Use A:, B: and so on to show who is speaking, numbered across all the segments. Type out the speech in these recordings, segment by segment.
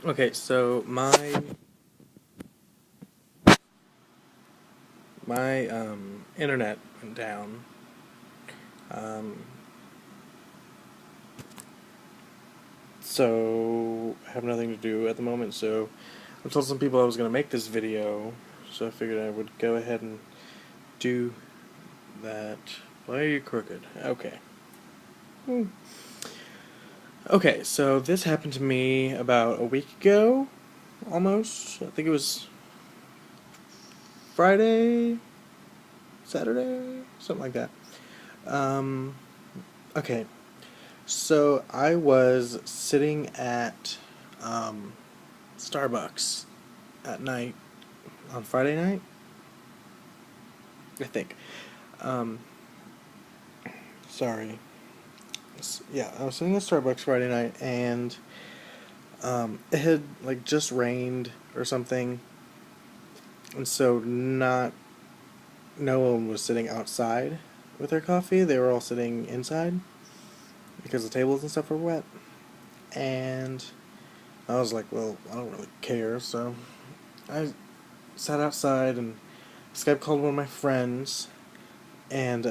A: Okay, so my internet went down. Um, so I have nothing to do at the moment. So I told some people I was gonna make this video. So I figured I would go ahead and do that. Why are you crooked? Okay. Hmm. Okay, so this happened to me about a week ago, almost. I think it was Friday, Saturday, something like that. Um, okay, so I was sitting at um, Starbucks at night on Friday night, I think. Um, sorry. Yeah, I was sitting at Starbucks Friday night, and it had like just rained or something, and so not no one was sitting outside with their coffee. They were all sitting inside because the tables and stuff were wet. And I was like, well, I don't really care, so I sat outside and Skype called one of my friends, and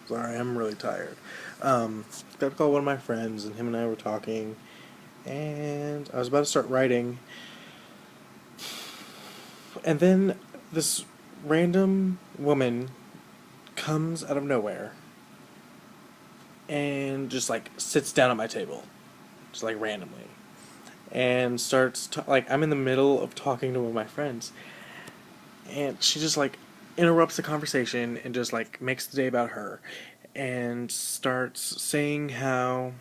A: sorry, I'm really tired. Skype called one of my friends, and him and I were talking, and I was about to start writing, and then this random woman comes out of nowhere and just like sits down at my table, just like randomly, and starts like I'm in the middle of talking to one of my friends, and she just like interrupts the conversation and just like makes the day about her, and starts saying how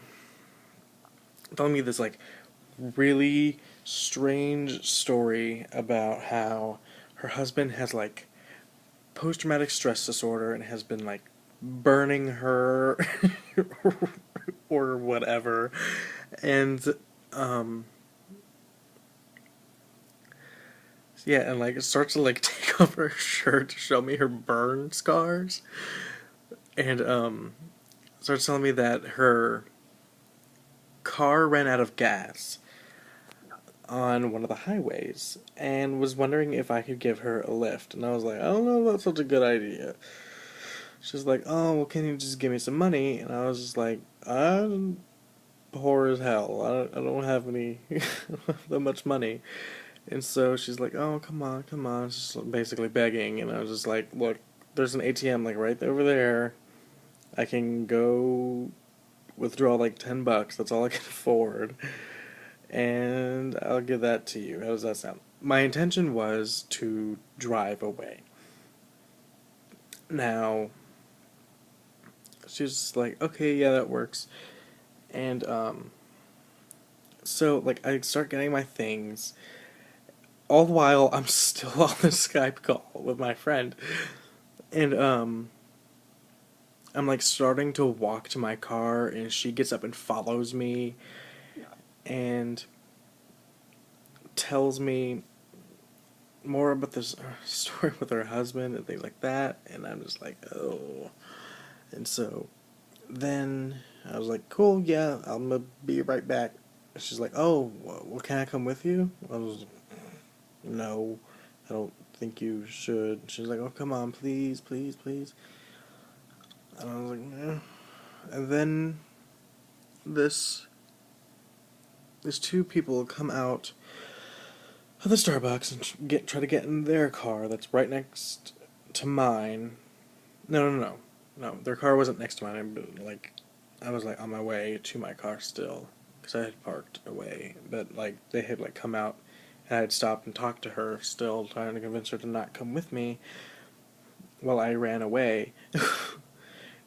A: telling me this like really strange story about how her husband has like post traumatic stress disorder and has been like burning her or whatever, and um yeah, and like it starts to like take off her shirt to show me her burn scars, and starts telling me that her car ran out of gas on one of the highways and was wondering if I could give her a lift. And I was like, I don't know if that's such a good idea. She's like, oh, well, can you just give me some money? And I was just like, I'm poor as hell. I don't have any, that much money. And so she's like, oh, come on, come on. She's basically begging. And I was just like, look, there's an ATM like right over there. I can go withdraw like $10. That's all I can afford. And I'll give that to you. How does that sound? My intention was to drive away. Now, she's like, okay, yeah, that works. And, so, like, I start getting my things. All the while, I'm still on the Skype call with my friend. And, I'm, like, starting to walk to my car, and she gets up and follows me and tells me more about this story with her husband and things like that. And I'm just like, oh. And so then I was like, cool, yeah, I'm gonna be right back. She's like, oh, well, can I come with you? I was like, no, I don't think you should. She's like, oh, come on, please, please, please. And I was like, eh. And then this, these two people come out of the Starbucks and try to get in their car that's right next to mine. No. Their car wasn't next to mine. But, like, I was like on my way to my car still because I had parked away. But like they had like come out, and I had stopped and talked to her, still trying to convince her to not come with me while I ran away.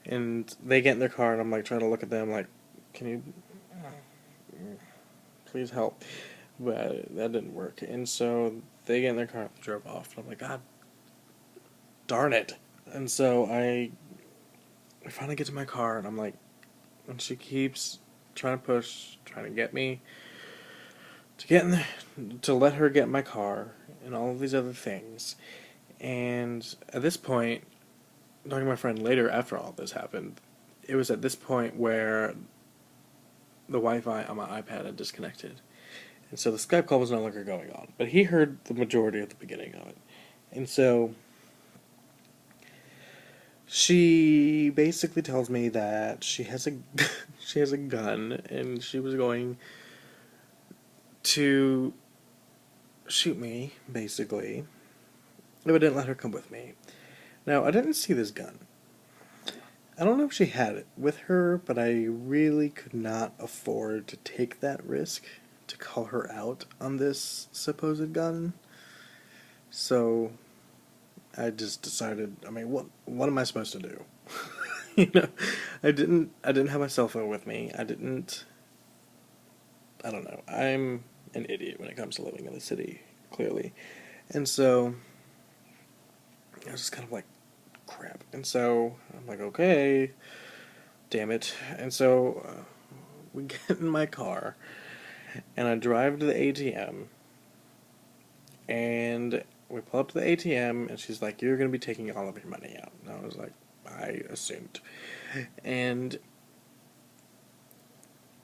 A: And they get in their car, and I'm like trying to look at them, like, can you please help? But that didn't work. And so they get in their car and drove off. And I'm like, God darn it. And so I finally get to my car, and I'm like, and she keeps trying to push, trying to get me to get in there, to let her get in my car, and all of these other things. And at this point, talking to my friend later after all this happened, it was at this point where the Wi-Fi on my iPad had disconnected. And so the Skype call was no longer going on. But he heard the majority of the beginning of it. And so she basically tells me that she has a she has a gun and she was going to shoot me, basically. But didn't let her come with me. Now, I didn't see this gun. I don't know if she had it with her, but I really could not afford to take that risk to call her out on this supposed gun. So I just decided, I mean, what am I supposed to do? You know, I didn't have my cell phone with me. I don't know. I'm an idiot when it comes to living in the city, clearly. And so I was just kind of like, crap. And so I'm like, okay, damn it. And so we get in my car and I drive to the ATM and we pull up to the ATM and she's like, you're going to be taking all of your money out. And I was like, I assumed. And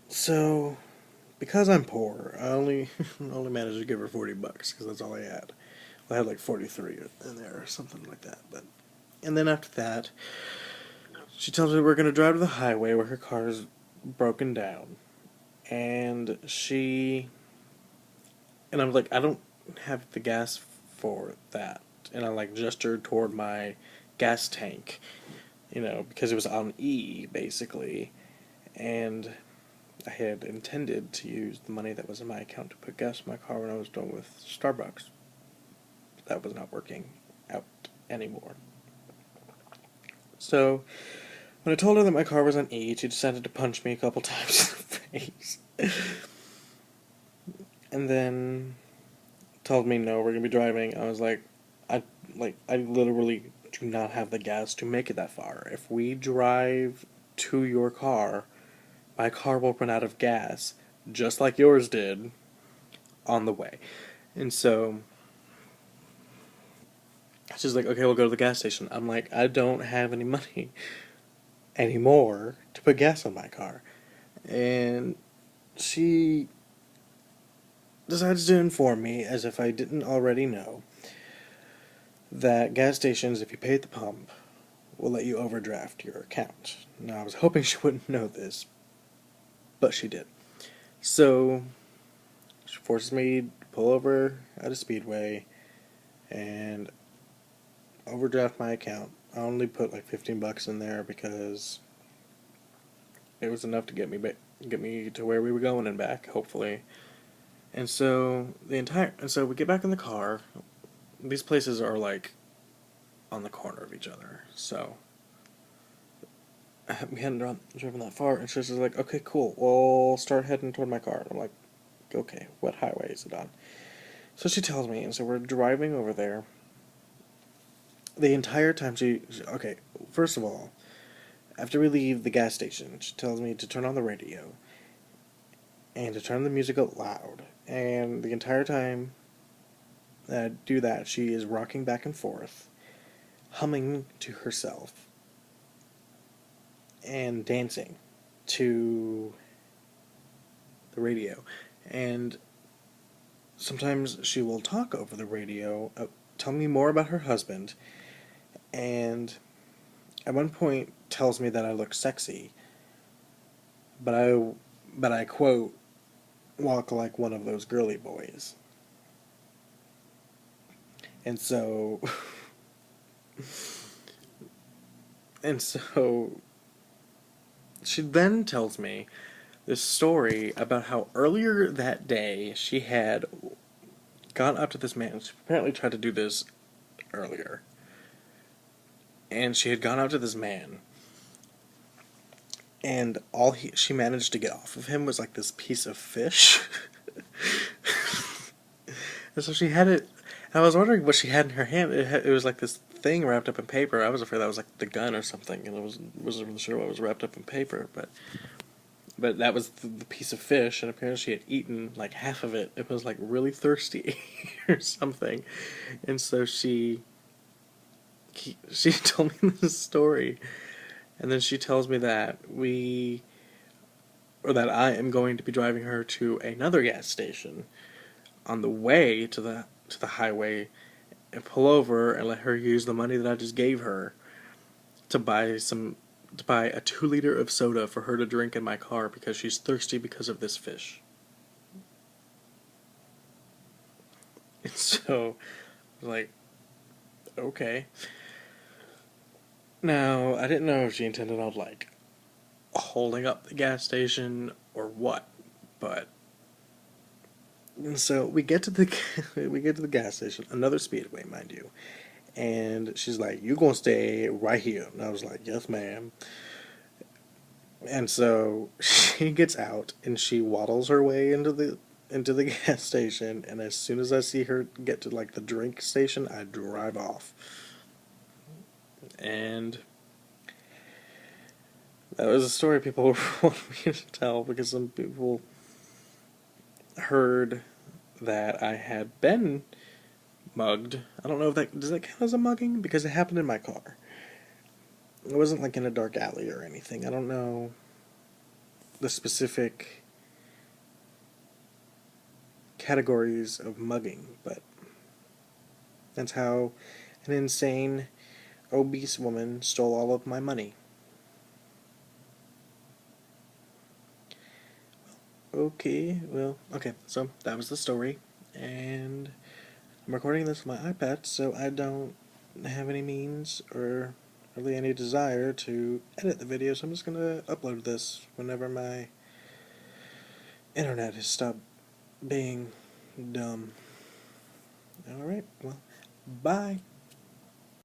A: so because I'm poor, I only managed to give her $40 because that's all I had. Well, I had like 43 in there or something like that. And then after that, she tells me we're going to drive to the highway where her car is broken down. And I'm like, I don't have the gas for that. And I like gestured toward my gas tank, because it was on E, basically. And I had intended to use the money that was in my account to put gas in my car when I was done with Starbucks. That was not working out anymore. So, when I told her that my car was on E, she decided to punch me a couple times in the face. And then told me, no, we're going to be driving. I was like, I literally do not have the gas to make it that far. If we drive to your car, my car will run out of gas, just like yours did, on the way. And so she's like, okay, we'll go to the gas station. I'm like, I don't have any money anymore to put gas on my car. And she decides to inform me, as if I didn't already know, that gas stations, if you pay at the pump, will let you overdraft your account. Now, I was hoping she wouldn't know this, but she did. So, she forces me to pull over at a speedway and overdraft my account. I only put like $15 in there because it was enough to get me to where we were going and back, hopefully. And so we get back in the car. These places are like on the corner of each other, so we hadn't driven that far. And she's just like, okay, cool, we'll start heading toward my car. I'm like, okay, what highway is it on? So she tells me, and so we're driving over there. The entire time okay, first of all, after we leave the gas station, she tells me to turn on the radio and to turn the music up loud. And the entire time that I do that, she is rocking back and forth, humming to herself, and dancing to the radio. And sometimes she will talk over the radio, tell me more about her husband, and at one point tells me that I look sexy, but I quote, walk like one of those girly boys. And so she then tells me this story about how earlier that day she had gone up to this man. She apparently tried to do this earlier. And she had gone up to this man, and she managed to get off of him was like this piece of fish. And so she had it, and I was wondering what she had in her hand. It was like this thing wrapped up in paper. I was afraid that was like the gun or something, and I wasn't really sure what was wrapped up in paper, but that was the piece of fish, and apparently she had eaten like half of it. It was like really thirsty or something, and so she told me this story, And then she tells me that that I am going to be driving her to another gas station on the way to the highway and pull over and let her use the money that I just gave her to buy a 2 liter of soda for her to drink in my car because she's thirsty because of this fish. And so, like, okay. Now, I didn't know if she intended on, like, holding up the gas station or what, but and so we get to the we get to the gas station, another Speedway, mind you, and she's like, "You gonna stay right here?" And I was like, "Yes, ma'am." And so she gets out and she waddles her way into the gas station, and as soon as I see her get to like the drink station, I drive off. And that was a story people wanted me to tell because some people heard that I had been mugged. I don't know if that does that count as a mugging because it happened in my car. It wasn't like in a dark alley or anything. I don't know the specific categories of mugging, but that's how an insane, obese woman stole all of my money. Okay, so that was the story, and I'm recording this with my iPad, so I don't have any means or really any desire to edit the video, so I'm just gonna upload this whenever my internet has stopped being dumb. Alright, well, bye.